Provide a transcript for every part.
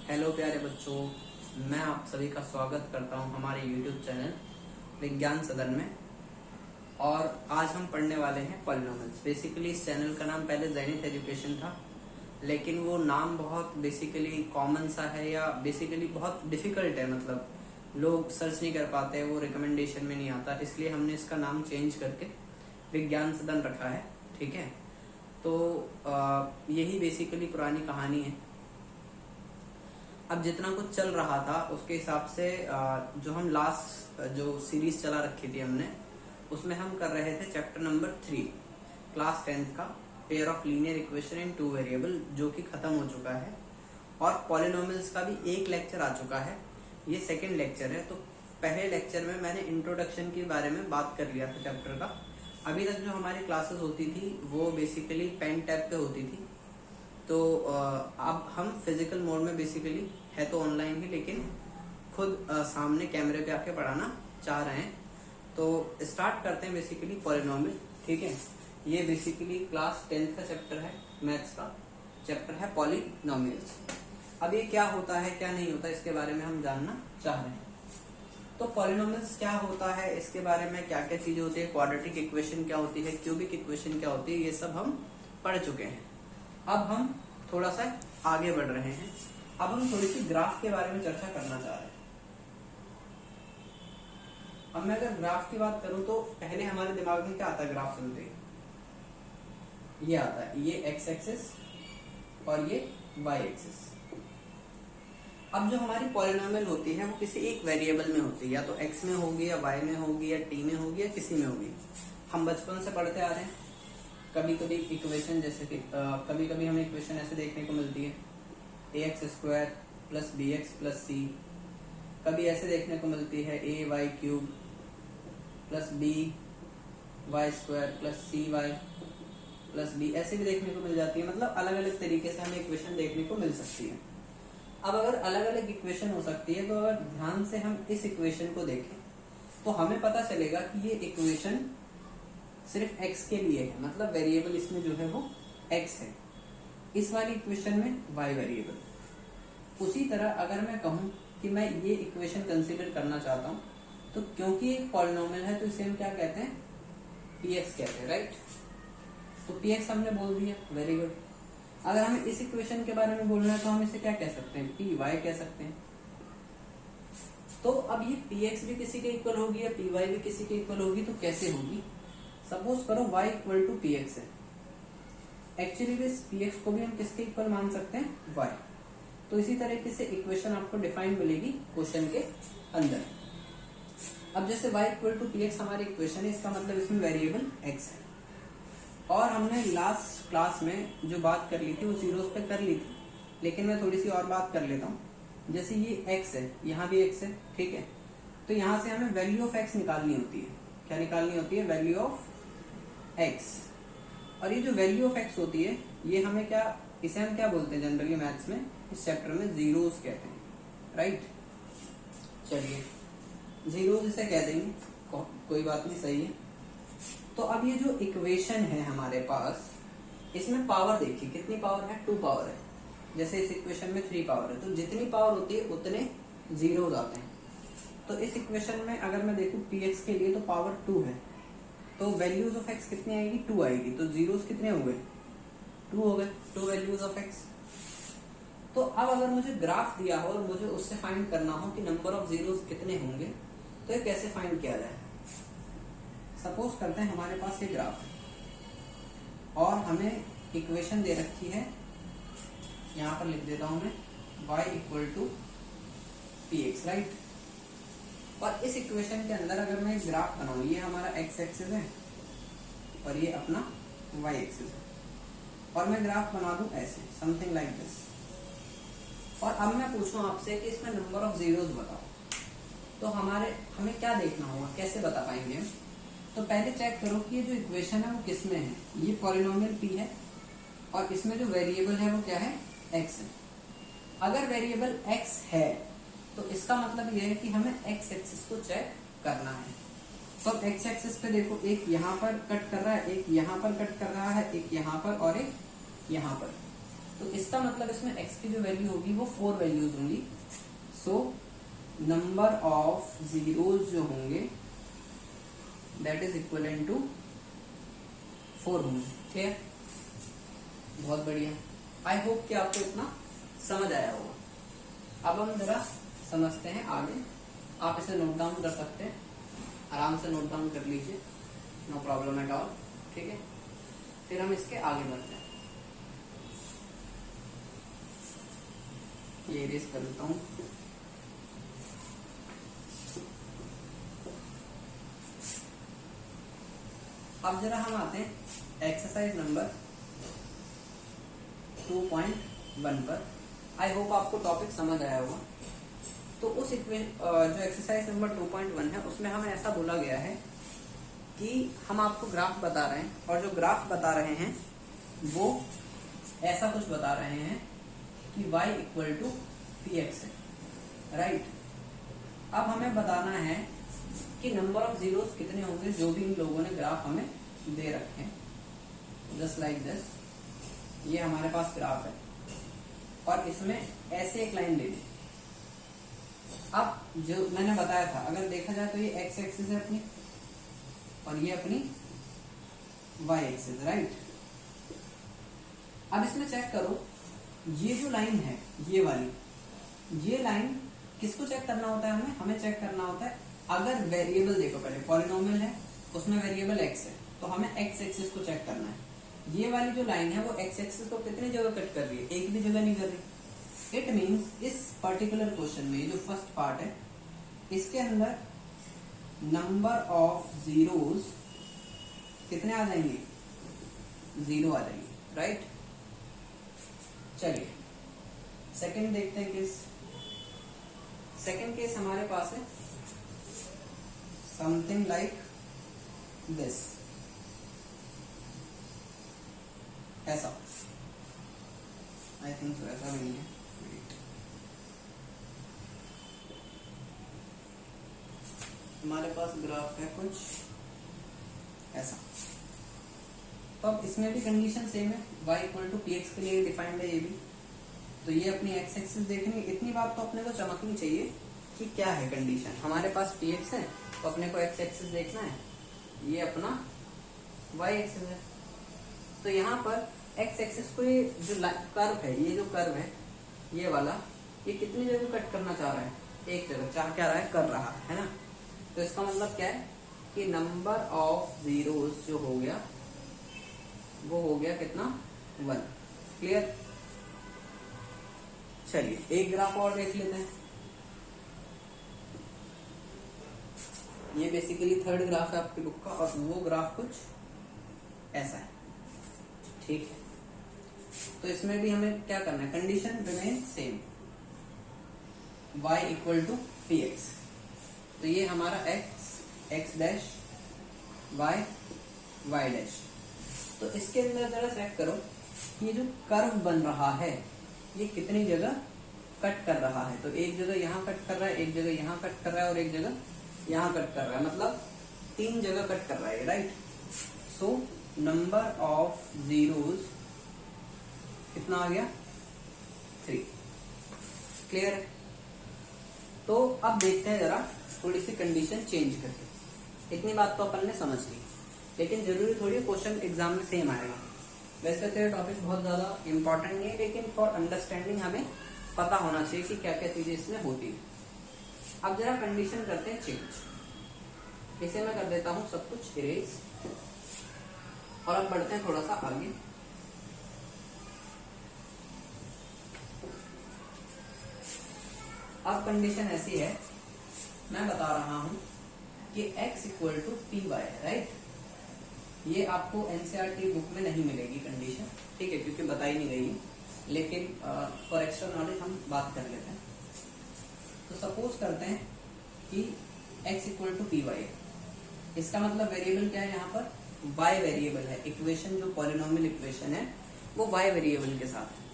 Hello प्यारे बच्चों, मैं आप सभी का स्वागत करता हूं हमारे YouTube चैनल विज्ञान सदन में। और आज हम पढ़ने वाले हैं पॉलिनोमियल्स। बेसिकली इस चैनल का नाम पहले ज़ेनिथ एजुकेशन था, लेकिन वो नाम बहुत बेसिकली कॉमन सा है या बेसिकली बहुत डिफिकल्ट है, मतलब लोग सर्च नहीं कर पाते, वो रिकमेंडेशन में नहीं आता, इसलिए हमने इसका नाम चेंज करके विज्ञान सदन रखा है। ठीक है, तो यही बेसिकली पुरानी कहानी है। अब जितना कुछ चल रहा था उसके हिसाब से जो हम लास्ट जो सीरीज चला रखी थी हमने, उसमें हम कर रहे थे चैप्टर नंबर 3 क्लास 10th का pair of linear equation in 2 variable, जो कि खत्म हो चुका है। और पॉलिनोमियल्स का भी एक लेक्चर आ चुका है, ये सेकेंड लेक्चर है। तो पहले लेक्चर में मैंने इंट्रोडक्शन के बारे में बात कर लिया था चैप्टर का। अभी तक जो हमारी क्लासेस होती थी वो बेसिकली पेन टैब पे होती थी, तो अब हम फिजिकल मोड में बेसिकली है तो ऑनलाइन ही, लेकिन खुद सामने कैमरे पे आके पढ़ाना चाह रहे हैं। तो स्टार्ट करते हैं बेसिकली पॉलिनोमियल। ठीक है, ये बेसिकली क्लास 10th का चैप्टर है, मैथ्स का चैप्टर है पॉलिनोमियल्स। अब ये क्या होता है क्या नहीं होता, इसके बारे में हम जानना चाह रहे हैं। तो पॉलिनोमियल्स क्या होता है, इसके बारे में क्या क्या चीजें होती है, क्वाड्रेटिक इक्वेशन क्या होती है, क्यूबिक इक्वेशन क्या होती है, ये सब हम पढ़ चुके हैं। अब हम थोड़ा सा आगे बढ़ रहे हैं। अब हम थोड़ी सी ग्राफ के बारे में चर्चा करना चाह रहे हैं। अब मैं अगर ग्राफ की बात करूं तो पहले हमारे दिमाग में क्या आता है ग्राफ सुनते ही? ये आता है, ये एक्स एक्सिस और ये वाई एक्सिस। अब जो हमारी पॉलिनोमियल होती है वो किसी एक वेरिएबल में होती है, या तो एक्स में होगी या वाई में होगी या टी में होगी या किसी में होगी। हम बचपन से पढ़ते आ रहे हैं। कभी कभी इक्वेशन जैसे कि कभी कभी हमें इक्वेशन ऐसे देखने को मिलती है, ax square plus b x plus c. कभी ऐसे देखने को मिलती है a y cube plus b y square plus c y plus b, ऐसे भी देखने को मिल जाती है। मतलब अलग अलग तरीके से हमें इक्वेशन देखने को मिल सकती है। अब अगर अलग अलग इक्वेशन हो सकती है, तो अगर ध्यान से हम इस इक्वेशन को देखें तो हमें पता चलेगा कि ये इक्वेशन सिर्फ x के लिए है, मतलब वेरिएबल इसमें जो है वो x है। इस वाली इक्वेशन में y वेरिएबल। उसी तरह अगर मैं कहूं कि मैं ये इक्वेशन कंसीडर करना चाहता हूं, तो क्योंकि एक पॉलिनोमियल है तो इसे हम क्या कहते हैं, px कहते हैं, राइट। तो px हमने बोल दिया, वेरी गुड। अगर हमें इस इक्वेशन के बारे में बोलना है तो हम इसे क्या कह सकते हैं, py कह सकते हैं। तो अब ये px भी किसी के इक्वल होगी या py भी किसी के इक्वल होगी, तो कैसे होगी? सपोज करो y इक्वल टू px है। एक्चुअली इस px को भी हम किसके इक्वल मान सकते हैं, y। तो इसी तरीके से इक्वेशन आपको डिफाइन मिलेगी क्वेश्चन के अंदर। अब जैसे y इक्वल टू px हमारी इक्वेशन है, इसका मतलब इसमें वेरिएबल x है। और हमने लास्ट क्लास में जो बात कर ली थी वो जीरोस पे कर ली थी, लेकिन मैं थोड़ी सी और बात कर लेता हूँ। जैसे ये x है, यहाँ भी x है, ठीक है। तो यहाँ से हमें वैल्यू ऑफ x निकालनी होती है। क्या निकालनी होती है? Value of x। और ये जो वैल्यू ऑफ x होती है, ये हमें क्या, इसे हम क्या बोलते हैं जनरली मैथ्स में, इस चैप्टर में जीरोस कहते हैं, राइट। चलिए जीरोस इसे कह देंगे, कोई बात नहीं, सही है। तो अब ये जो इक्वेशन है हमारे पास, इसमें पावर देखिए कितनी पावर है, 2 पावर है। जैसे इस इक्वेशन में 3 पावर है, तो जितनी पावर होती है उतने जीरोस आते हैं। तो इस इक्वेशन में अगर मैं देखूं px के लिए तो पावर 2 है, तो वैल्यूज ऑफ x कितनी आएगी, 2 आएगी। तो जीरोस कितने हो गए, 2 हो गए, 2 वैल्यूज ऑफ x। तो अब अगर मुझे ग्राफ दिया हो और मुझे उससे फाइंड करना हो कि नंबर ऑफ जीरोस कितने होंगे, तो ये कैसे फाइंड किया जाए? सपोज करते हैं हमारे पास ये ग्राफ है और हमें इक्वेशन दे रखी है, यहां पर लिख देता हूं मैं y equal to px, right. और इस इक्वेशन के अंदर अगर मैं ग्राफ बनाऊं, ये हमारा x एक्सिस है और ये अपना y एक्सिस है, और मैं ग्राफ बना दूं ऐसे, समथिंग लाइक दिस। और अब मैं पूछूं आपसे कि इसमें नंबर ऑफ जीरोस बताओ, तो हमें क्या देखना होगा, कैसे बता पाएंगे हम? तो पहले चेक करो कि ये जो इक्वेशन है वो किसमें है। ये पॉलिनोमियल p है और इसमें जो वेरिएबल है वो क्या है, x है। अगर वेरिएबल x है तो इसका मतलब यह है कि हमें x एक्सिस को चेक करना है। तो अब x एक्सिस पे देखो, एक यहाँ पर कट कर रहा है, एक यहाँ पर कट कर रहा है, एक यहाँ पर और एक यहाँ पर। तो इसका मतलब इसमें x की जो वैल्यू होगी वो 4 वैल्यूज होंगी। सो नंबर ऑफ जीरोज जो होंगे दैट इज इक्वलेंट टू 4 होंगे। ठीक है, बहुत बढ़िया। आई होप कि आपको इतना समझ आया होगा। अब हम जरा समझते हैं आगे। आप इसे नोट डाउन कर सकते हैं, आराम से नोट डाउन कर लीजिए, नो प्रॉब्लम एट ऑल। ठीक है, फिर हम इसके आगे बढ़ते हैं। ये इरेज कर लेता हूं। अब जरा हम आते हैं एक्सरसाइज नंबर 2.1 पर। आई होप आपको टॉपिक समझ आया होगा। तो उस जो एक्सरसाइज नंबर 2.1 है उसमें हमें ऐसा बोला गया है कि हम आपको ग्राफ बता रहे हैं, और जो ग्राफ बता रहे हैं वो ऐसा कुछ बता रहे हैं कि y इक्वल टू px है, राइट। अब हमें बताना है कि नंबर ऑफ जीरोस कितने होंगे जो भी इन लोगों ने ग्राफ हमें दे रखे हैं। जस्ट लाइक दिस, ये हमारे पास ग्राफ है और इसमें ऐसे एक लाइन ले ली। अब जो मैंने बताया था, अगर देखा जाए तो ये एक्स एक्सिस है अपनी और ये अपनी वाई एक्सिस, राइट। अब इसमें चेक करो, ये जो लाइन है ये वाली, ये लाइन किसको चेक करना होता है हमें चेक करना होता है अगर वेरिएबल, देखो पहले पॉलिनोमियल है उसमें वेरिएबल x है तो हमें x एक्सिस को चेक करना है। ये वाली जो लाइन है वो x एक्सिस को कितनी जगह कट कर रही है, एक भी जगह नहीं कर रही। इट मीन्स इस पर्टिकुलर क्वेश्चन में ये जो फर्स्ट पार्ट है इसके अंदर नंबर ऑफ जीरोस कितने आ जाएंगे, 0 आ जाएंगे, राइट। चलिए सेकंड देखते हैं केस। सेकंड केस हमारे पास है समथिंग लाइक दिस, ऐसा। आई थिंक सो ऐसा नहीं है, हमारे पास ग्राफ है कुछ ऐसा। तो अब इसमें भी कंडीशन सेम है, y इक्वल टू px के लिए डिफाइंड है ये भी। तो ये अपनी x एक्सिस देखनी, इतनी बात तो अपने को चमकनी चाहिए कि क्या है कंडीशन। हमारे पास px है तो अपने को x एक्सिस देखना है, ये अपना y एक्सिस है। तो यहाँ पर x एक्सिस को ये जो कर्व है, ये जो कर्व है ये वाला, ये कितनी जगह कट करना चाह रहा है, एक जगह चाह क्या रहा है, कर रहा है ना। तो इसका मतलब क्या है कि नंबर ऑफ जीरोस जो हो गया वो हो गया कितना, 1। क्लियर। चलिए एक ग्राफ और देख लेते हैं। ये बेसिकली थर्ड ग्राफ है आपकी बुक का और वो ग्राफ कुछ ऐसा है, ठीक है। तो इसमें भी हमें क्या करना है, condition remain same, y equal to px। तो ये हमारा x डैश y डैश। तो इसके अंदर जरा चेक करो ये जो कर्व बन रहा है ये कितनी जगह कट कर रहा है। तो एक जगह यहाँ कट कर रहा है, एक जगह यहाँ कट कर रहा है और एक जगह यहाँ कट कर रहा है, मतलब 3 जगह कट कर रहा है, right. So number of zeros कितना आ गया, 3। क्लियर है। तो अब देखते हैं जरा थोड़ी सी कंडीशन चेंज करके। इतनी बात तो अपन ने समझ ली, लेकिन जरूरी थोड़ी क्वेश्चन एग्जाम में सेम आएगा। वैसे तो ये टॉपिक बहुत ज्यादा इंपॉर्टेंट नहीं है, लेकिन फॉर अंडरस्टैंडिंग हमें पता होना चाहिए कि क्या क्या चीजें इसमें होती है। अब जरा कंडीशन करते हैं चेंज। इसे मैं कर देता हूं सब कुछ इरेज, और अब बढ़ते हैं थोड़ा सा आगे। अब कंडीशन ऐसी है, मैं बता रहा हूं कि x equal to P Y, right. ये आपको एनसीईआरटी बुक में नहीं मिलेगी कंडीशन, ठीक है, क्योंकि बताई नहीं गई, लेकिन फॉर एक्स्ट्रा नॉलेज हम बात कर लेते हैं। तो सपोज करते हैं कि x equal to P Y, इसका मतलब वेरिएबल क्या है, यहाँ पर y वेरिएबल है। इक्वेशन जो पॉलिनोमियल इक्वेशन है वो y वेरिएबल के साथ है।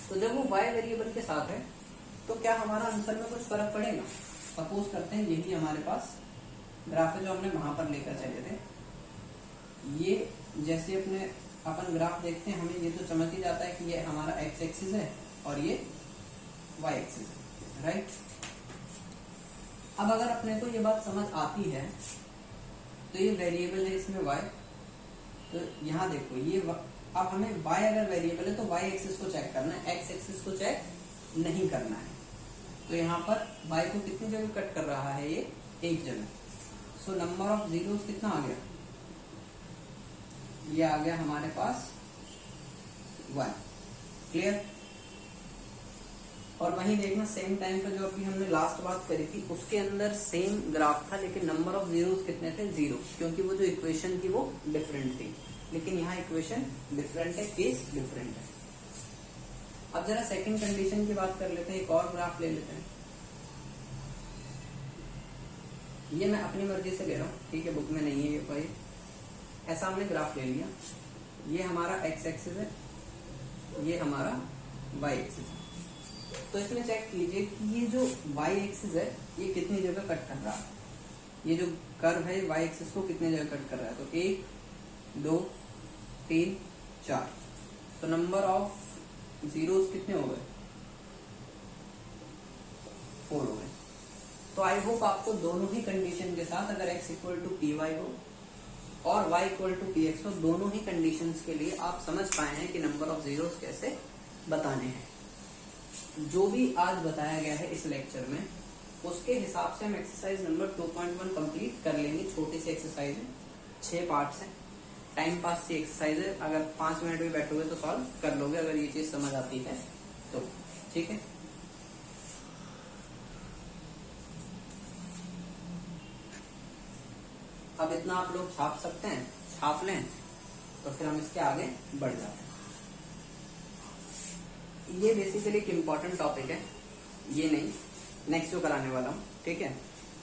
तो जब वो y वेरिएबल के साथ है तो क्या हमारा आंसर में कुछ फर्क पड़ेगा। सपोज करते हैं यही हमारे पास ग्राफ है जो हमने वहां पर लेकर चले थे। ये जैसे अपने अपन ग्राफ देखते हैं, हमें ये तो समझ ही जाता है कि ये हमारा एक्स एक्सिस है और ये वाई एक्सिस है, राइट। अब अगर अपने को ये बात समझ आती है तो ये वेरिएबल है इसमें y, तो यहाँ देखो ये अब हमें y अगर वेरिएबल है तो y एक्सिस को चेक करना है, x एक्सिस को चेक नहीं करना है। तो यहाँ पर y को कितनी जगह कट कर रहा है, ये एक जगह। सो नंबर ऑफ जीरोस कितना आ गया, ये आ गया हमारे पास 1। क्लियर। और वहीं देखना सेम टाइम पे जो अभी हमने लास्ट बात करी थी उसके अंदर सेम ग्राफ था, लेकिन नंबर ऑफ जीरोस कितने थे, 0, क्योंकि वो जो इक्वेशन थी वो डिफरेंट थी। लेकिन यहाँ इक्वेशन डिफरेंट है, केस डिफरेंट है। अब जरा सेकंड कंडीशन की बात कर लेते हैं, एक और ग्राफ ले लेते हैं। ये मैं अपनी मर्जी से ले रहा हूँ, ठीक है, बुक में नहीं है ये कोई। ऐसा हमने ग्राफ ले लिया, ये हमारा एक्स एक्सिस है, ये हमारा वाई एक्सिस है। तो इसमें चेक कीजिए कि ये जो वाई एक्सिस है ये कितनी जगह कट कर रहा है, ये जो कर्व है वाई एक्सिस को कितनी जगह कट कर रहा है। तो 1 2 3 4, तो नंबर ऑफ जीरोस कितने हो गए, 4 हो गए। तो आई होप आपको दोनों ही कंडीशन के साथ, अगर x equal to P Y हो और y equal to P X हो, दोनों ही कंडीशंस के लिए आप समझ पाए हैं कि नंबर ऑफ जीरोस कैसे बताने हैं। जो भी आज बताया गया है इस लेक्चर में उसके हिसाब से हम एक्सरसाइज नंबर 2.1 कंप्लीट कर लेंगे। छोटी सी एक्सरसाइज है, 6 पार्ट्स है, टाइम पास की एक्सरसाइज है। अगर 5 मिनट भी बैठोगे तो सॉल्व कर लोगे, अगर ये चीज समझ आती है तो, ठीक है। अब इतना आप लोग छाप सकते हैं, छाप लें तो फिर हम इसके आगे बढ़ जाते हैं। ये बेसिकली एक इम्पॉर्टेंट टॉपिक है, ये नहीं नेक्स्ट जो कराने वाला हूँ, ठीक है।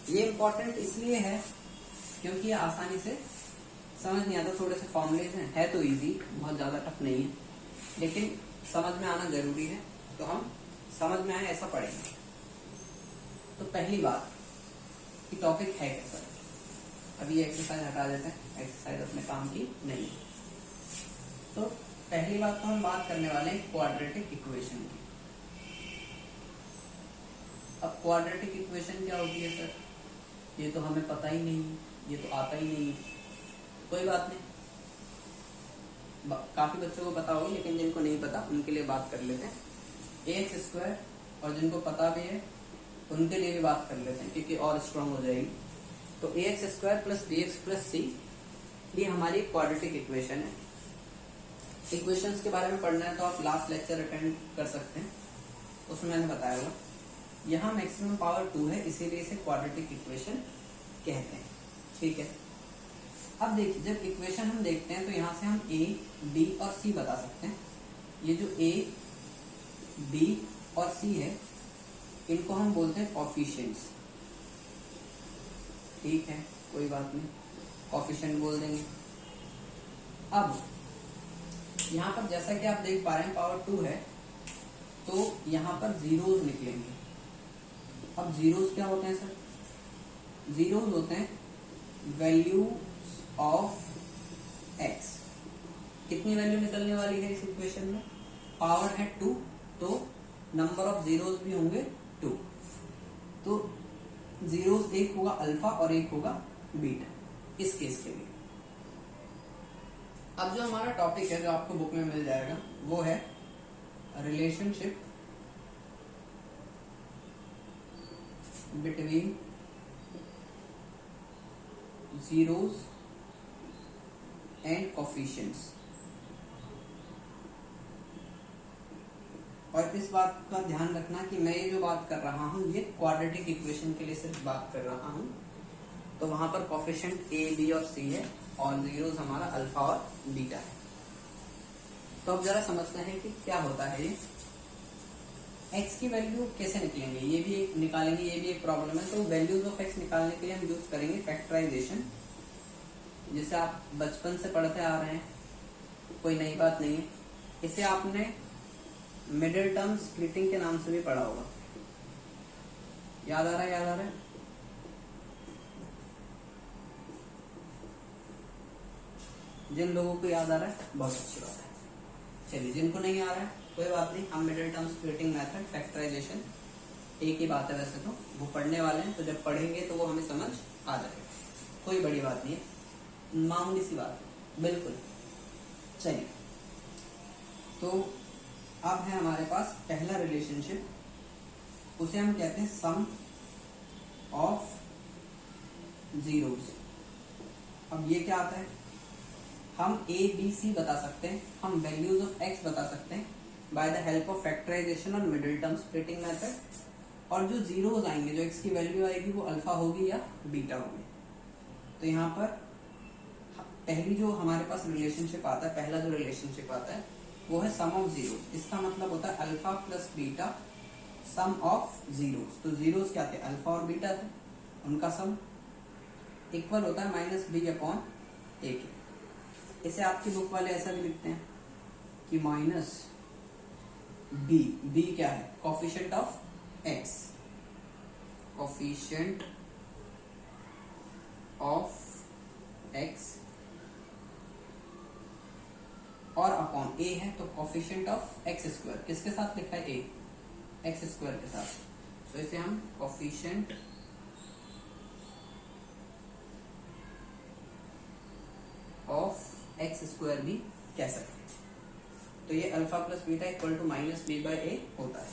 ये इम्पॉर्टेंट इसलिए है क्योंकि ये आसानी से समझ नहीं आता, थोड़े से फॉर्मूलेज हैं, है तो इजी, बहुत ज्यादा टफ नहीं है, लेकिन समझ में आना जरूरी है। तो हम समझ में आए ऐसा पढ़ेंगे। तो पहली बात कि टॉपिक है कैसा। अभी ये एक्सरसाइज हटा देते हैं, एक्सरसाइज अपने काम की नहीं। तो पहली बात तो हम बात करने वाले हैं क्वाड्रेटिक इक्वेशन की। अब क्वाड्रेटिक इक्वेशन क्या होती है सर, ये तो हमें पता ही नहीं, ये तो आता ही नहीं। कोई बात नहीं, काफी बच्चों को पता होगी, लेकिन जिनको नहीं पता उनके लिए बात कर लेते हैं। एक्स स्क्वायर, और जिनको पता भी है उनके लिए भी बात कर लेते हैं क्योंकि और स्ट्रांग हो जाएगी। तो a x square plus b x plus c, ये हमारी क्वाड्रेटिक इक्वेशन है। इक्वेशंस के बारे में पढ़ना है तो आप लास्ट लेक्चर अटेंड कर सकते हैं, उसमें मैंने बताया होगा। यहाँ मैक्सिमम पावर 2 है, इसीलिए इसे क्वाड्रेटिक इक्वेशन कहते हैं, ठीक है। अब देखिए, जब इक्वेशन हम देखते हैं तो यहाँ से हम ए, बी और सी बता सकते हैं। ये जो ए, बी और सी है इनको हम बोलते हैं कोफिशिएंट्स, ठीक है, कोई बात नहीं, कोफिशिएंट बोल देंगे। अब यहाँ पर जैसा कि आप देख पा रहे हैं पावर 2 है, तो यहाँ पर जीरोस निकलेंगे। अब जीरोस क्या होते हैं सर, जीरोस होते हैं वैल्यूज ऑफ एक्स। कितनी वैल्यू निकलने वाली है इस इक्वेशन में, पावर है 2, तो नंबर ऑफ जीरोस भी होंगे 2। तो जीरोस एक होगा अल्फा और एक होगा बीटा इस केस के लिए। अब जो हमारा टॉपिक है जो आपको बुक में मिल जाएगा वो है relationship between zeros and coefficients. और इस बात का ध्यान रखना कि मैं ये जो बात कर रहा हूँ ये क्वाड्रेटिक इक्वेशन के लिए सिर्फ बात कर रहा हूँ। तो वहां पर कोफिशिएंट ए, बी और सी है और जीरोस हमारा अल्फा और बीटा है। तो अब जरा समझते हैं कि क्या होता है ये एक्स की वैल्यू कैसे निकलेंगे, ये भी एक निकालेंगे, ये भी एक प्रॉब्लम है। तो वैल्यूज ऑफ एक्स निकालने के लिए हम यूज करेंगे फैक्टराइजेशन, जिसे आप बचपन से पढ़ते आ रहे हैं, कोई नई बात नहीं है। इसे आपने मिडिल टर्म स्प्लिटिंग के नाम से भी पढ़ा होगा, याद आ रहा है, याद आ रहा है। जिन लोगों को याद आ रहा है बहुत अच्छी बात है। चलिए जिनको नहीं आ रहा है कोई बात नहीं, हम middle term splitting method, factorisation एक ही बात है वैसे तो, वो पढ़ने वाले हैं तो जब पढ़ेंगे तो वो हमें समझ आ जाएगा, कोई बड़ी बात नहीं है, मामूली सी बात है बिल्कुल। चलिए तो अब है हमारे पास पहला रिलेशनशिप, उसे हम कहते हैं सम ऑफ जीरोस। अब ये क्या आता है, हम a b c बता सकते हैं, हम वैल्यूज ऑफ x बता सकते हैं by the help of factorisation और मिडिल टर्म स्प्लिटिंग मेथड। और जो जीरोस आएंगे, जो x की वैल्यू आएगी वो अल्फा होगी या बीटा होगी। तो यहाँ पर पहली जो हमारे पास रिलेशनशिप आता है, पहला जो रिलेशनशिप आता है वो है सम ऑफ जीरोस। इसका मतलब होता है alpha plus beta some of zeros. तो जीरोस क्या थे, अल्फा और बीटा थे, उनका सम इक्वल होता है माइनस बी अपॉन ए के। इसे आपकी बुक वाले ऐसा भी लिखते हैं कि माइनस बी, बी क्या है, coefficient of x, coefficient of x, और अपॉन ए है तो कोफिशिएंट ऑफ एक्स स्क्वायर, किसके साथ लिखा है, ए, एक्स स्क्वायर के साथ। तो इसे हम कोफिशिएंट ऑफ एक्स स्क्वायर भी कह सकते हैं। तो ये alpha plus beta equal to minus b by a होता है,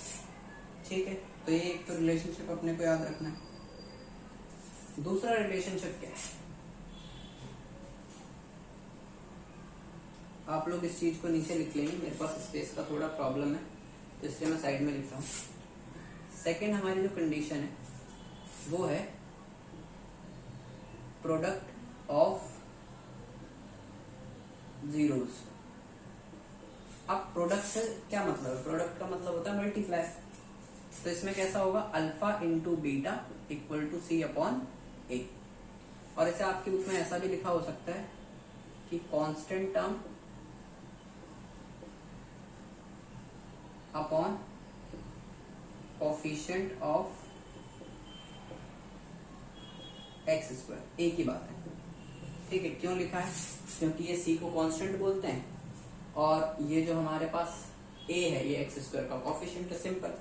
ठीक है। तो ये एक तो रिलेशनशिप अपने को याद रखना है। दूसरा रिलेशनशिप क्या है, आप लोग इस चीज को नीचे लिख लेंगे, मेरे पास स्पेस का थोड़ा प्रॉब्लम है तो इसलिए मैं साइड में लिख रहा हूँ। सेकेंड हमारी जो कंडीशन है वो है प्रोडक्ट ऑफ जीरोस। अब प्रोडक्ट से क्या मतलब है, प्रोडक्ट का मतलब होता है मल्टीप्लाई। तो इसमें कैसा होगा, alpha into beta equal to c upon a. और इसे आपकी बुक में ऐसा भी लिखा हो सकता है कि constant term upon coefficient of x square, एक ही बात है, ठीक है। क्यों लिखा है, क्योंकि ये सी को कांस्टेंट बोलते हैं और ये जो हमारे पास ए है ये एक्स स्क्वायर का कोफिशिएंट है, सिंपल।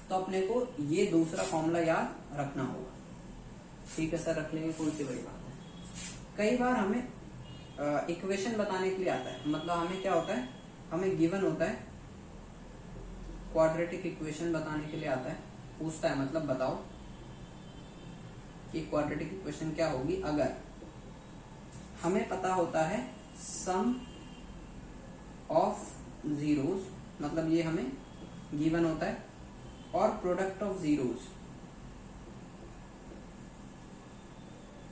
तो अपने को ये दूसरा फॉर्मूला याद रखना होगा, ठीक है सर, रख लेंगे, कौन सी बड़ी बात है। कई बार हमें इक्वेशन बताने के लिए आता है, मतलब हमें क्या होता है, हमें गिवन होता है क्वाड्रेटिक इक्वेशन बताने के लिए आता है, पूछता है मतलब बताओ कि क्वाड्रेटिक इक्वेशन क्या होगी। अगर हमें पता होता है सम ऑफ जीरोस, मतलब ये हमें गिवन होता है, और प्रोडक्ट ऑफ जीरोस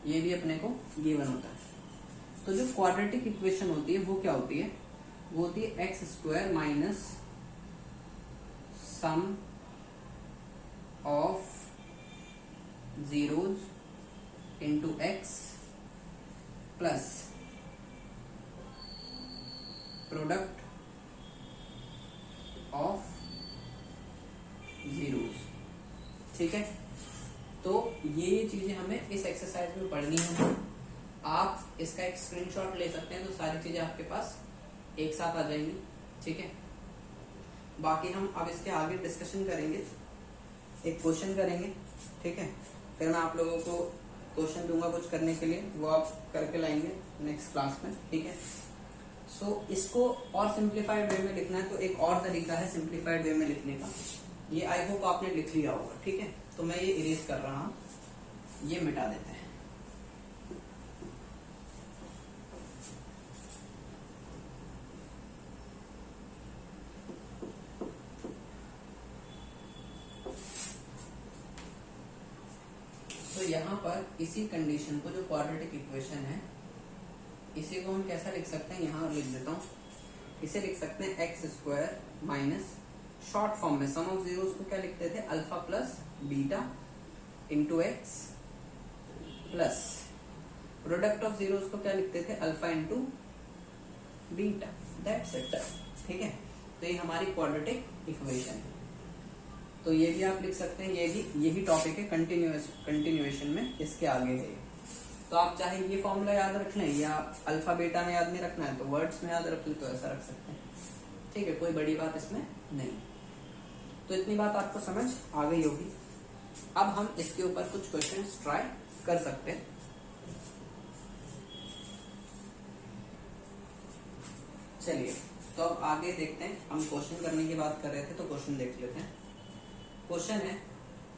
ये भी अपने को गिवन होता है। तो जो क्वाड्रेटिक इक्वेशन होती है वो क्या होती है, वो होती है x square minus sum of zeros into x plus product of zeros, ठीक है। तो ये चीजें हमें इस एक्सरसाइज में पढ़नी है। आप इसका एक स्क्रीनशॉट ले सकते हैं तो सारी चीजें आपके पास एक साथ आ जाएंगी, ठीक है। बाकी हम अब इसके आगे डिस्कशन करेंगे, एक क्वेश्चन करेंगे, ठीक है। फिर मैं आप लोगों को क्वेश्चन दूंगा कुछ करने के लिए, वो आप करके लाएंगे नेक्स्ट क्लास में, ठीक है। सो इसको और सिंप्लीफाइड वे में लिखना है तो एक और तरीका है सिंप्लीफाइड वे में लिखने का, ये आई होप आपने लिख लिया होगा, ठीक है। तो मैं ये इरेज कर रहा हूं, ये मिटा देते हैं। तो यहाँ पर इसी कंडीशन को, जो क्वाड्रेटिक इक्वेशन है, इसी को हम कैसा लिख सकते हैं, यहाँ लिख देता हूँ, इसे लिख सकते हैं x square minus, short form में सम ऑफ जीरोस को क्या लिखते थे, alpha plus beta into x plus product of zeros को क्या लिखते थे, alpha into beta, that's it, ठीक है। तो ये हमारी क्वाड्रेटिक इक्वेशन है। तो ये भी आप लिख सकते हैं, ये भी यही टॉपिक है, कंटिन्यूएशन में इसके आगे है। तो आप चाहे ये फॉर्मूला याद रख लें या अल्फा बीटा में याद नहीं रखना है तो वर्ड्स में याद रख ले, तो ऐसा रख सकते हैं। ठीक है, कोई बड़ी बात इसमें नहीं। तो इतनी बात आपको समझ आ गई होगी। अब हम इसके ऊपर कुछ क्वेश्चंस ट्राई कर सकते हैं। चलिए, तो अब आगे देखते हैं। हम क्वेश्चन करने की बात कर रहे थे तो क्वेश्चन देख लेते हैं। क्वेश्चन है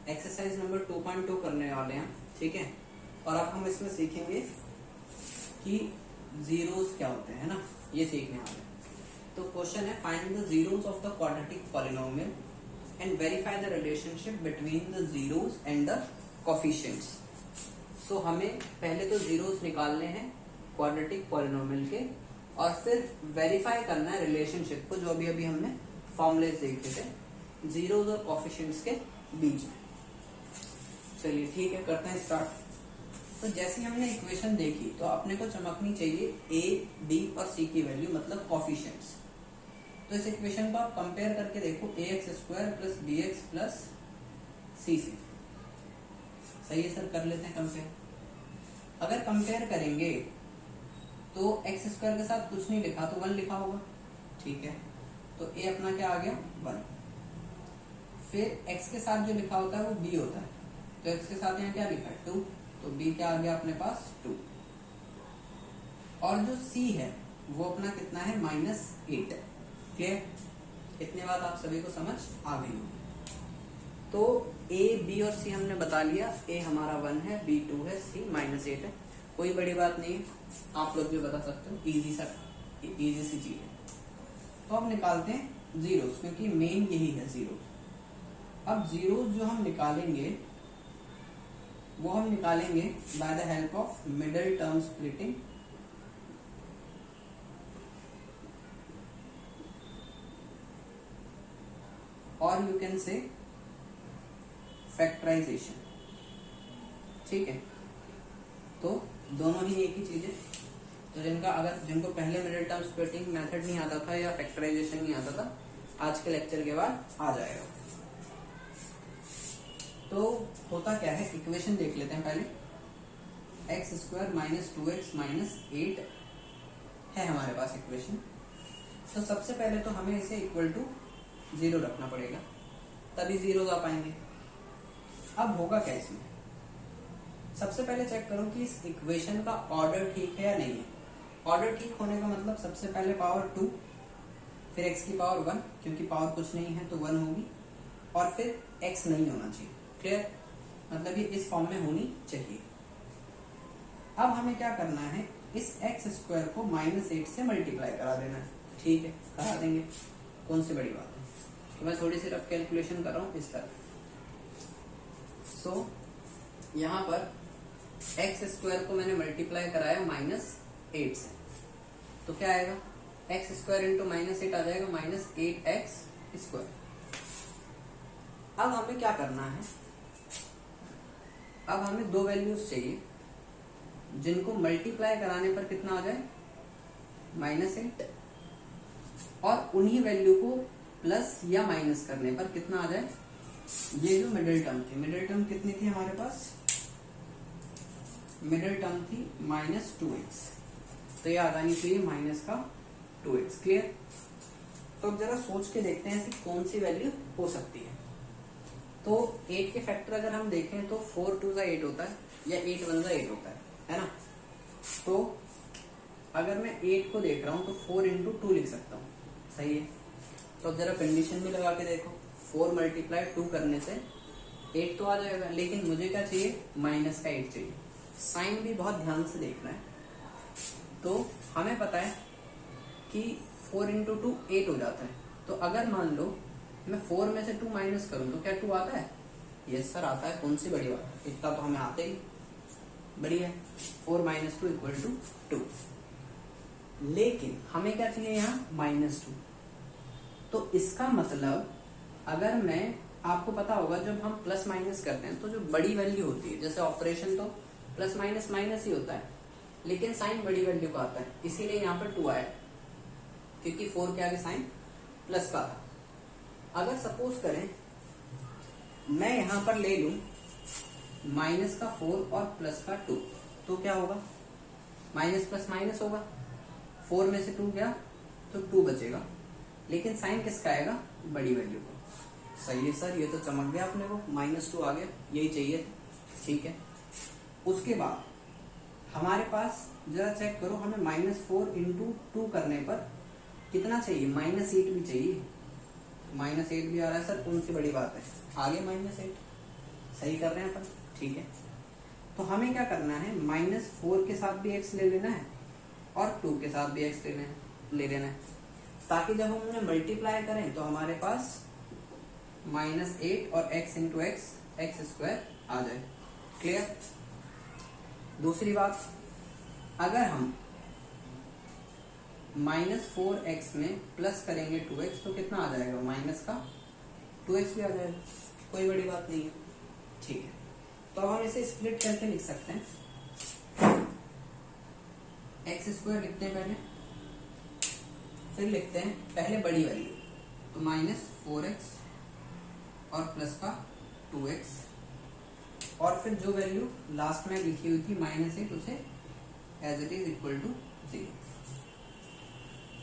एक्सरसाइज नंबर 2.2 करने वाले हैं, ठीक है। और अब हम इसमें सीखेंगे कि जीरोस क्या होते हैं ना, ये सीखने वाले हैं। तो क्वेश्चन है find the zeros of the quadratic polynomial and verify the relationship between the zeros and the coefficients. So हमें पहले तो जीरोस निकालने हैं क्वाड्रेटिक पॉलिनोमियल के, और फिर वेरीफाई करना है रिलेशनशिप को, जो अभी अभी हमने फॉर्मूलेस देखे थे जीरोस और कोफिशिएंट्स के बीच में। चलिए ठीक है, करते हैं स्टार्ट। तो जैसे हमने इक्वेशन देखी तो अपने को चमकनी चाहिए ए, बी और सी की वैल्यू, मतलब कोफिशिएंट्स। तो इस इक्वेशन को आप कंपेयर करके देखो, a x square plus b x plus c c. सही है सर, कर लेते हैं कंपेयर। अगर कंपेयर करेंगे तो एक्स स्क्वायर के साथ कुछ नहीं लिखा तो 1 लिखा होगा, ठीक है। तो ए अपना क्या आ गया 1। फिर एक्स के साथ जो लिखा होता है वो बी होता है, तो एक्स के साथ यहाँ क्या लिखा है 2, तो बी क्या आ गया अपने पास 2। और जो सी है वो अपना कितना है -8। क्लियर, इतने बात आप सभी को समझ आ गई होगी। तो ए, बी और सी हमने बता लिया। ए हमारा 1 है, बी 2 है, सी -8 है। कोई बड़ी बात नहीं है, आप लोग भी बता सकते हो, इजी सी चीज है। तो अब निकालते हैं जीरोस, क्योंकि मेन यही है जीरोस। अब जीरोस जो हम निकालेंगे वो हम निकालेंगे bye the help of middle term splitting. और यू कैन से फैक्टराइजेशन, ठीक है। तो दोनों ही एक ही चीज है। तो जिनको पहले मिडिल टर्म स्प्लिटिंग मेथड नहीं आता था या फैक्टराइजेशन नहीं आता था, आज के लेक्चर के बाद आ जाएगा। तो होता क्या है, इक्वेशन देख लेते हैं पहले। X square minus 2x minus 8 है हमारे पास इक्वेशन। तो सबसे पहले तो हमें इसे इक्वल टू 0 रखना पड़ेगा, तभी जीरो आ पाएंगे। अब होगा क्या इसमें, सबसे पहले चेक करो कि इस इक्वेशन का ऑर्डर ठीक है या नहीं है। ऑर्डर ठीक होने का मतलब सबसे पहले पावर 2, फिर x की पावर 1, क्योंकि पावर कुछ नहीं है तो 1 होगी, और फिर x नहीं होना चाहिए। क्लियर, मतलब ये इस फॉर्म में होनी चाहिए। अब हमें क्या करना है, इस एक्स स्क्वायर को -8 से मल्टीप्लाई करा देना है। ठीक है, करा देंगे, कौन सी बड़ी बात है। तो मैं थोड़ी सी रफ कैलकुलेशन कर रहा हूं इस तरह। सो यहाँ पर एक्स स्क्वायर को मैंने मल्टीप्लाई कराया -8 से, तो क्या आएगा, एक्स स्क्वायर इंटू -8 आ जाएगा -8x स्क्वायर। अब हमें क्या करना है, अब हमें दो वैल्यूज चाहिए जिनको मल्टीप्लाई कराने पर कितना आ जाए -8, और उन्हीं वैल्यू को प्लस या माइनस करने पर कितना आ जाए। ये जो मिडिल टर्म थी, मिडिल टर्म कितनी थी हमारे पास, मिडिल टर्म थी -2x, तो ये आ जानी चाहिए -2x। क्लियर, तो अब जरा सोच के देखते हैं ऐसी कौन सी वैल्यू हो सकती है। तो 8 के फैक्टर अगर हम देखें तो 4 2 8 होता है, या 8 1 8 होता है ना। तो अगर मैं 8 को देख रहा हूं तो 4 इंटू 2 लिख सकता हूँ, सही है। तो अब जरा कंडीशन भी लगा के देखो, 4 मल्टीप्लाई 2 करने से 8 तो आ जाएगा, लेकिन मुझे क्या चाहिए, -8 चाहिए। साइन भी बहुत ध्यान से देखना है। तो हमें पता है कि 4 इंटू 2 8 हो जाता है। तो अगर मान लो मैं 4 में से 2 माइनस करूं तो क्या 2 आता है, यस सर आता है, कौन सी बड़ी बात है, इतना तो हमें आते ही, बढ़िया। 4 - 2 = 2। लेकिन हमें क्या चाहिए यहाँ -2। तो इसका मतलब अगर मैं, आपको पता होगा जब हम प्लस माइनस करते हैं तो जो बड़ी वैल्यू होती है, जैसे ऑपरेशन तो प्लस माइनस माइनस ही होता है, लेकिन साइन बड़ी वैल्यू का आता है, इसीलिए यहाँ पर 2 आया, क्योंकि 4 के आगे साइन प्लस का था। अगर सपोज करें मैं यहां पर ले लूं -4 और +2, तो क्या होगा, माइनस प्लस माइनस होगा, 4 में से 2 गया तो 2 बचेगा, लेकिन साइन किसका आएगा, बड़ी वैल्यू को। सही है सर, ये तो चमक गया अपने को, -2 आ गया, यही चाहिए, ठीक है। उसके बाद हमारे पास जरा चेक करो, हमें -4 इंटू 2 करने पर कितना चाहिए, -8 भी चाहिए। -8 भी आ रहा है सर, कौन सी बड़ी बात है, आगे -8 सही कर रहे हैं अपन, ठीक है। तो हमें क्या करना है, -4 के साथ भी x ले लेना है और 2 के साथ भी x ले लेना है, ताकि जब हम उन्हें मल्टीप्लाई करें तो हमारे पास -8 और x इंटू x स्क्वायर आ जाए। क्लियर। दूसरी बात, अगर हम -4x में प्लस करेंगे 2x तो कितना आ जाएगा, माइनस का 2x भी आ जाएगा, कोई बड़ी बात नहीं है, ठीक है। तो अब हम इसे स्प्लिट करके लिख सकते हैं, एक्स स्क्वायर लिखते हैं पहले, फिर लिखते हैं पहले बड़ी वैल्यू, तो -4x और प्लस का 2x, और फिर जो वैल्यू लास्ट में लिखी हुई थी -8 उसे as it is equal to 0।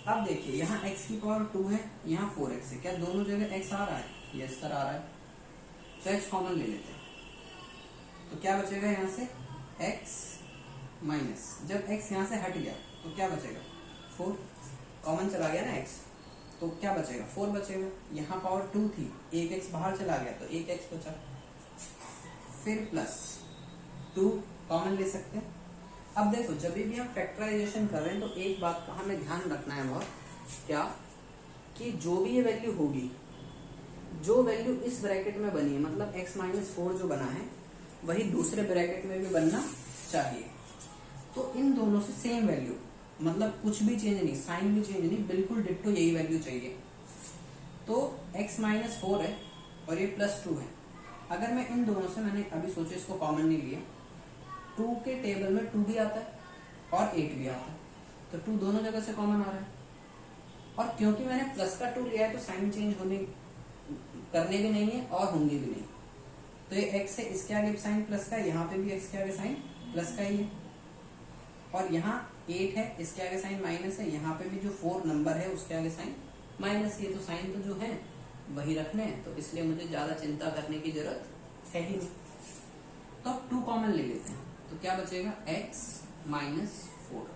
अब देखिए यहाँ x की पावर 2 है, यहाँ 4x है, क्या दोनों जगह x आ रहा है, यस सर आ रहा है, तो x कॉमन ले लेते हैं, तो क्या बचेगा यहाँ से x माइनस, जब x यहाँ से हट गया तो क्या बचेगा 4, कॉमन चला गया ना x, तो क्या बचेगा 4 बचेगा, यहाँ पावर 2 थी, एक x बाहर चला गया तो एक x बचा, फिर प्लस 2 कॉमन ले सकते हैं। अब देखो जब भी हम फैक्टराइजेशन कर रहे हैं तो एक बात का हमें ध्यान रखना है बहुत, क्या कि जो भी ये वैल्यू होगी, जो वैल्यू इस ब्रैकेट में बनी है, मतलब x-4 जो बना है वही दूसरे ब्रैकेट में भी बनना चाहिए। तो इन दोनों से सेम वैल्यू, मतलब कुछ भी चेंज नहीं, साइन भी चेंज नहीं, बिल्कुल डिट्टो यही वैल्यू चाहिए। तो x-4 है और ये +2 है, अगर मैं इन दोनों से, मैंने अभी सोचा इसको कॉमन नहीं लिया, 2 के टेबल में 2 भी आता है और 8 भी आता है, तो 2 दोनों जगह से कॉमन आ रहा है, और क्योंकि मैंने प्लस का 2 लिया है तो साइन चेंज करने भी नहीं है और होंगे भी नहीं, तो ये x है, इसके आगे साइन प्लस का, यहाँ पे भी x के आगे साइन प्लस का ही है, और यहाँ 8 है, इसके आगे साइन माइनस है, यहाँ पे भी जो 4 नंबर है उसके आगे साइन माइनस है, तो साइन तो जो है वही रखने हैं, तो इसलिए मुझे ज्यादा चिंता करने की जरूरत है ही नहीं। तो अब 2 कॉमन ले लेते हैं, तो क्या बचेगा x-4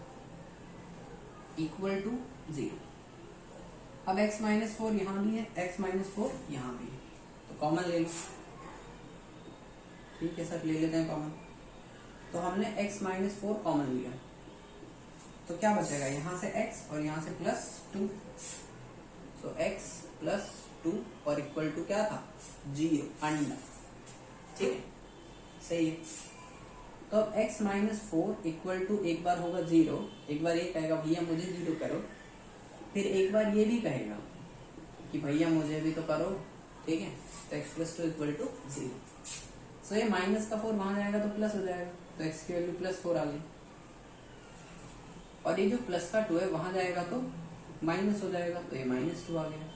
इक्वल टू 0। अब x-4 यहाँ भी है, x-4 यहाँ भी है, तो कॉमन ले लो, ठीक है सर ले लेते हैं कॉमन। तो हमने x-4 कॉमन लिया, तो क्या बचेगा, यहाँ से x और यहाँ से +2, सो x +2 और इक्वल टू क्या था 0, अंडा, ठीक है सही है। तो अब x-4 इक्वल टू एक बार होगा 0, एक बार ये कहेगा भैया मुझे 0 करो, फिर एक बार ये भी कहेगा कि भैया मुझे भी तो करो, ठीक है, तो x +2 इक्वल टू 0। सो ये -4 वहां जाएगा तो प्लस हो जाएगा, तो x की वैल्यू +4 आ गई, और ये जो प्लस का 2 है वहां जाएगा तो माइनस हो जाएगा, तो ये -2 आ गया।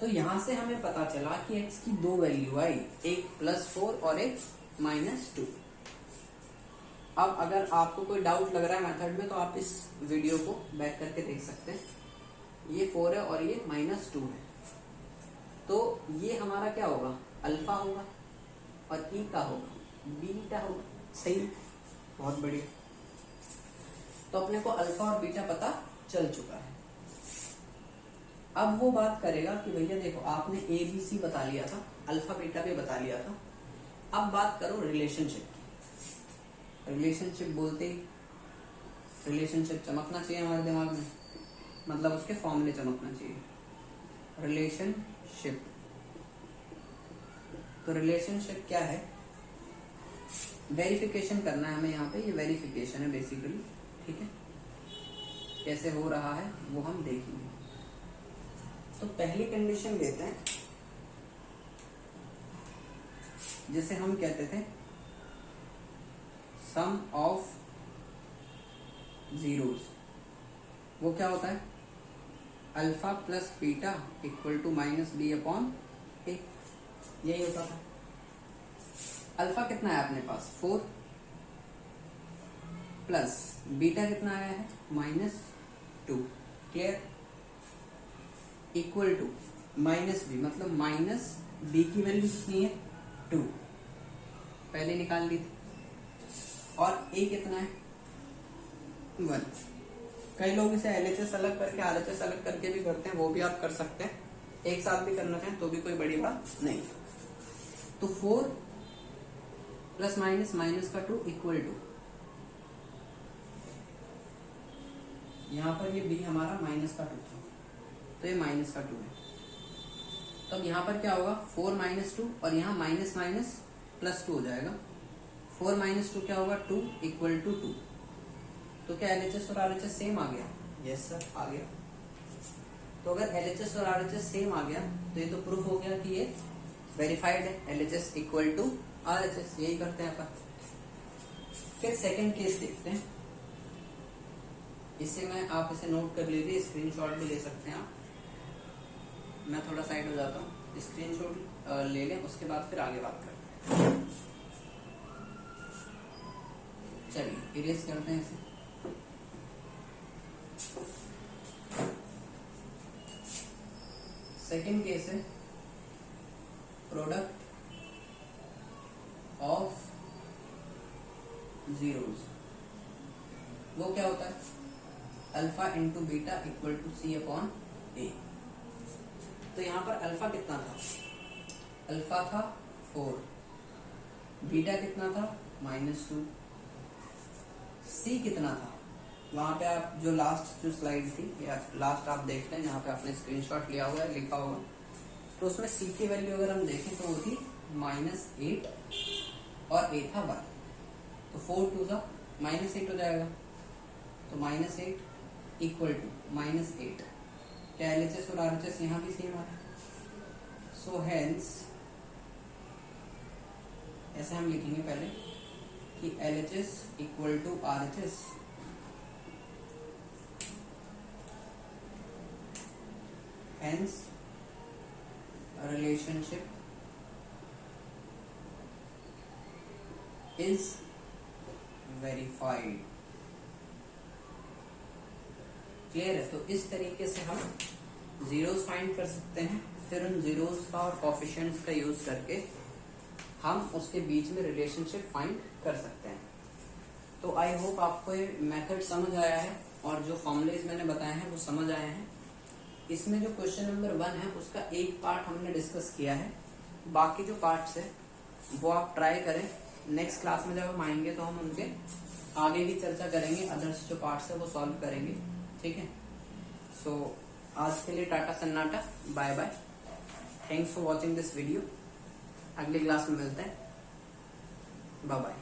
तो यहां से हमें पता चला कि x की 2 वैल्यू आई, एक +4 और एक -2। अब अगर आपको कोई डाउट लग रहा है मेथड में तो आप इस वीडियो को बैक करके देख सकते हैं, ये 4 है और ये -2 है, तो ये हमारा क्या होगा, अल्फा होगा, और ई का होगा बीटा होगा, सही, बहुत बढ़िया। तो अपने को अल्फा और बीटा पता चल चुका है। अब वो बात करेगा कि भैया देखो आपने ABC बता लिया था, अल्फा बीटा भी बता लिया था, अब बात करो रिलेशनशिप की। रिलेशनशिप बोलते ही रिलेशनशिप चमकना चाहिए हमारे दिमाग में, मतलब उसके फॉर्मूले चमकना चाहिए। रिलेशनशिप, तो रिलेशनशिप क्या है, वेरिफिकेशन करना है हमें, यहाँ पे ये वेरिफिकेशन है बेसिकली, ठीक है, कैसे हो रहा है वो हम देखेंगे। तो पहली कंडीशन देते हैं, जिसे हम कहते थे सम ऑफ जीरोस, वो क्या होता है, alpha plus beta equal to -b/a, यही होता था। अल्फा कितना है अपने पास 4, प्लस बीटा कितना आया है -2, clear, equal to minus B, मतलब माइनस बी की वैल्यू कितनी है 2, पहले निकाल ली थी, और ए कितना है 1। कई लोग इसे LHS अलग करके RHS अलग करके भी करते हैं, वो भी आप कर सकते हैं, एक साथ भी करना चाहें तो भी कोई बड़ी बात नहीं। तो 4 प्लस माइनस माइनस का 2 इक्वल टू, यहां पर ये b हमारा माइनस का 2 था, तो ये माइनस का 2 है। तो अब यहाँ पर क्या होगा 4 माइनस 2, और यहाँ माइनस माइनस प्लस 2 हो जाएगा। 4 माइनस 2 क्या होगा 2 इक्वल टू 2। तो क्या LHS और RHS सेम आ गया? यस सर, आ गया। तो अगर LHS और RHS सेम आ गया तो ये तो प्रूफ हो गया कि ये वेरीफाइड है, LHS इक्वल टू RHS। यही करते हैं अपन। फिर सेकंड केस देखते हैं। इसे आप इसे नोट कर लीजिए, स्क्रीनशॉट भी ले सकते हैं आप। मैं थोड़ा साइड हो जाता हूँ, स्क्रीनशॉट ले लें, उसके बाद फिर आगे बात करते हैं। चलिए इरेज करते हैं इसे। सेकेंड केस है प्रोडक्ट ऑफ जीरोस। वो क्या होता है? Alpha into beta equal to c upon a. तो यहां पर अल्फा कितना था? अल्फा था 4, बीटा कितना था -2, सी कितना था? वहां पे आप जो लास्ट जो स्लाइड थी या लास्ट आप देखते हैं जहां पे आपने स्क्रीनशॉट लिया हुआ है, लिखा होगा, तो उसमें सी की वैल्यू अगर हम देखें तो वो थी -8 और ए था 1। तो 4 2 सा -8 हो जाएगा, तो -8 इक्वल टू -8। क्या LHS और RHS यहाँ भी सेम आ रहा है? सो हेंस ऐसे हम लिखेंगे पहले कि LHS equal to RHS, hence relationship is verified। Clear है? तो इस तरीके से हम जीरोस फाइंड कर सकते हैं। फिर उन जीरोस का और कोफिशिएंट्स का यूज करके हम उसके बीच में रिलेशनशिप फाइंड कर सकते हैं। तो आई होप आपको ये मेथड समझ आया है और जो फॉर्मूलेज मैंने बताए हैं वो समझ आए हैं। इसमें जो क्वेश्चन नंबर 1 है उसका एक पार्ट हमने डिस्कस किया है, बाकी जो पार्ट्स है वो आप ट्राई करें। नेक्स्ट क्लास में जब हम आएंगे तो हम उनके आगे की चर्चा करेंगे, अदर्स जो पार्ट्स है वो सॉल्व करेंगे। ठीक है, सो आज के लिए टाटा सन्नाटा, bye bye, thanks for watching this video. अगली क्लास में मिलते हैं, बाय बाय।